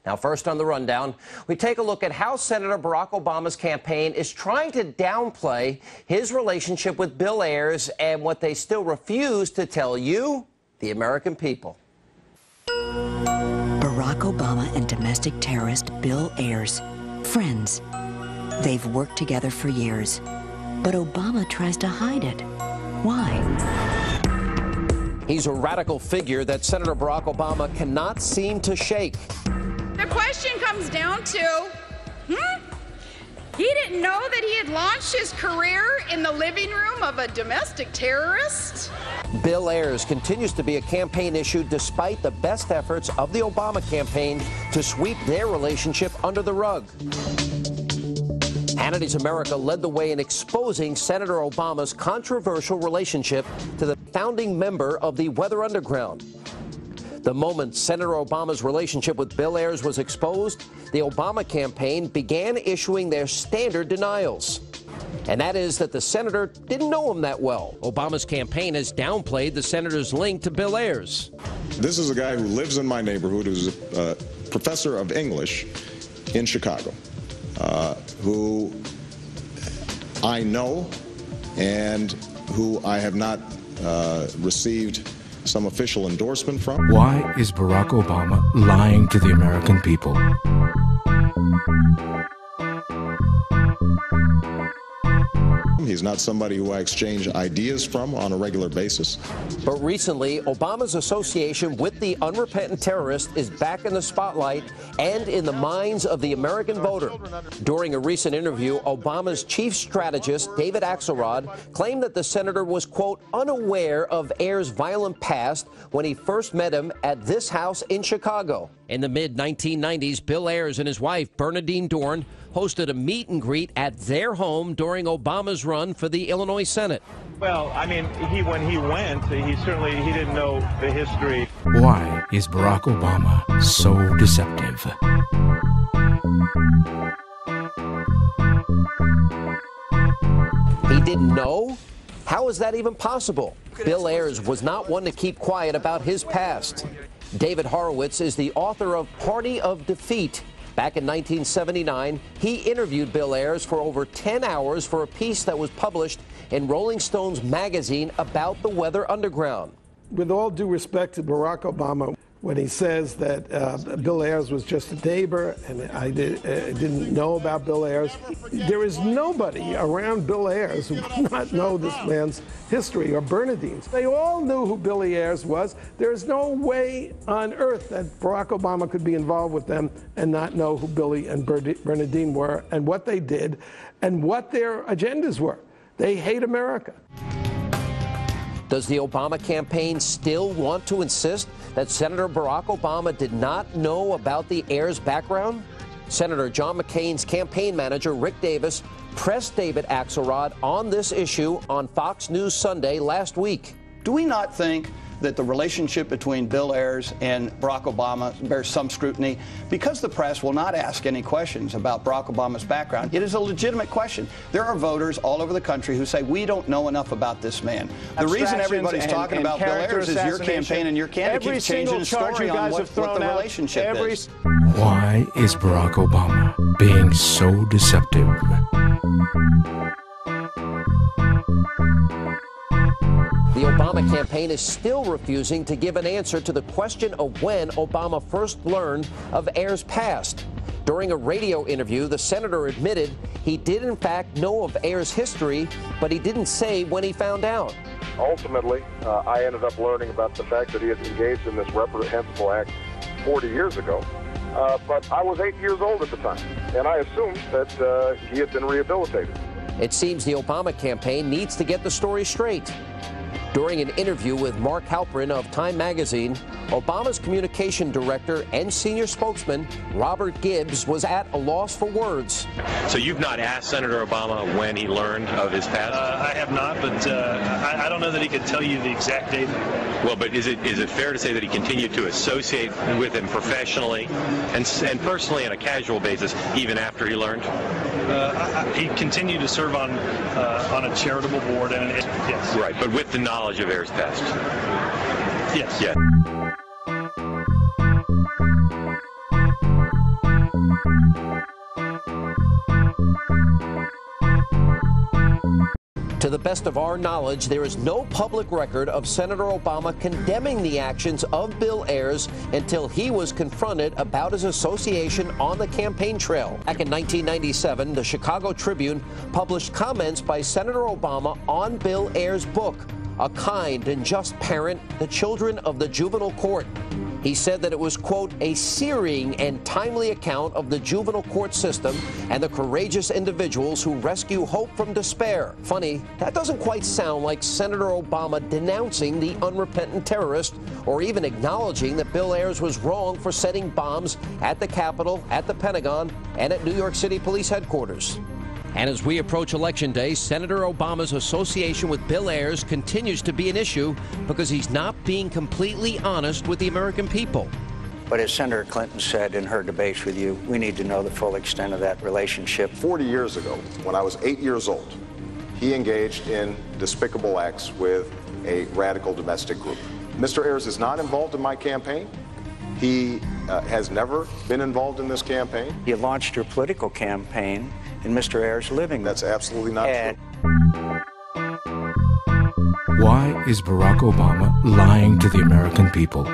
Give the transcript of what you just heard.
Now, first on the rundown, we take a look at how Senator Barack Obama's campaign is trying to downplay his relationship with Bill Ayers and what they still refuse to tell you, the American people. Barack Obama and domestic terrorist Bill Ayers, friends. They've worked together for years, but Obama tries to hide it. Why? He's a radical figure that Senator Barack Obama cannot seem to shake. The question comes down to, he didn't know that he had launched his career in the living room of a domestic terrorist? Bill Ayers continues to be a campaign issue despite the best efforts of the Obama campaign to sweep their relationship under the rug. Hannity's America led the way in exposing Senator Obama's controversial relationship to the founding member of the Weather Underground. The moment Senator Obama's relationship with Bill Ayers was exposed, the Obama campaign began issuing their standard denials. And that is that the senator didn't know him that well. Obama's campaign has downplayed the senator's link to Bill Ayers. This is a guy who lives in my neighborhood, who's a professor of English in Chicago, who I know and who I have not received some official endorsement from. Why is Barack Obama lying to the American people? He's not somebody who I exchange ideas from on a regular basis. But recently, Obama's association with the unrepentant terrorist is back in the spotlight and in the minds of the American voter. During a recent interview, Obama's chief strategist, David Axelrod, claimed that the senator was, quote, unaware of Ayers' violent past when he first met him at this house in Chicago. In the mid-1990s, Bill Ayers and his wife, Bernadine Dorn, hosted a meet and greet at their home during Obama's run for the Illinois Senate. Well, I mean, when he went, he didn't know the history. Why is Barack Obama so deceptive? He didn't know? How is that even possible? Bill Ayers was not one to keep quiet about his past. David Horowitz is the author of Party of Defeat. Back in 1979, he interviewed Bill Ayers for over 10 hours for a piece that was published in Rolling Stone's magazine about the Weather Underground. With all due respect to Barack Obama, when he says that Bill Ayers was just a neighbor and I didn't know about Bill Ayers, there is nobody around Bill Ayers who would not know this man's history, or Bernadine's. They all knew who Billy Ayers was. There is no way on earth that Barack Obama could be involved with them and not know who Billy and Bernadine were and what they did and what their agendas were. They hate America. Does the Obama campaign still want to insist that Senator Barack Obama did not know about the Ayers background? Senator John McCain's campaign manager, Rick Davis, pressed David Axelrod on this issue on Fox News Sunday last week. Do we not think that the relationship between Bill Ayers and Barack Obama bears some scrutiny? Because the press will not ask any questions about Barack Obama's background, it is a legitimate question. There are voters all over the country who say, we don't know enough about this man. The reason everybody's talking about Bill Ayers is your campaign and your candidate keeps changing the story on what the relationship is. Why is Barack Obama being so deceptive? The Obama campaign is still refusing to give an answer to the question of when Obama first learned of Ayers' past. During a radio interview, the senator admitted he did in fact know of Ayers' history, but he didn't say when he found out. Ultimately, I ended up learning about the fact that he had engaged in this reprehensible act 40 years ago. But I was 8 years old at the time, and I assumed that he had been rehabilitated. It seems the Obama campaign needs to get the story straight. During an interview with Mark Halperin of Time magazine, Obama's communication director and senior spokesman, Robert Gibbs, was at a loss for words. So you've not asked Senator Obama when he learned of his past? I have not, but I don't know that he could tell you the exact date. Well, but is it fair to say that he continued to associate with him professionally and personally on a casual basis even after he learned? He continued to serve on a charitable board, and yes. Right, but with the knowledge of Ayers' past? Yes. Yeah. To the best of our knowledge, there is no public record of Senator Obama condemning the actions of Bill Ayers until he was confronted about his association on the campaign trail. Back in 1997, the Chicago Tribune published comments by Senator Obama on Bill Ayers' book, A Kind and Just Parent, The Children of the Juvenile Court. He said that it was, quote, a searing and timely account of the juvenile court system and the courageous individuals who rescue hope from despair. Funny, that doesn't quite sound like Senator Obama denouncing the unrepentant terrorist or even acknowledging that Bill Ayers was wrong for setting bombs at the Capitol, at the Pentagon, and at New York City Police Headquarters. And as we approach Election Day, Senator Obama's association with Bill Ayers continues to be an issue because he's not being completely honest with the American people. But as Senator Clinton said in her debates with you, we need to know the full extent of that relationship. 40 years ago, when I was 8 years old, he engaged in despicable acts with a radical domestic group. Mr. Ayers is not involved in my campaign. He has never been involved in this campaign. You launched your political campaign in Mr. Ayers' living room. That's absolutely not true. Why is Barack Obama lying to the American people?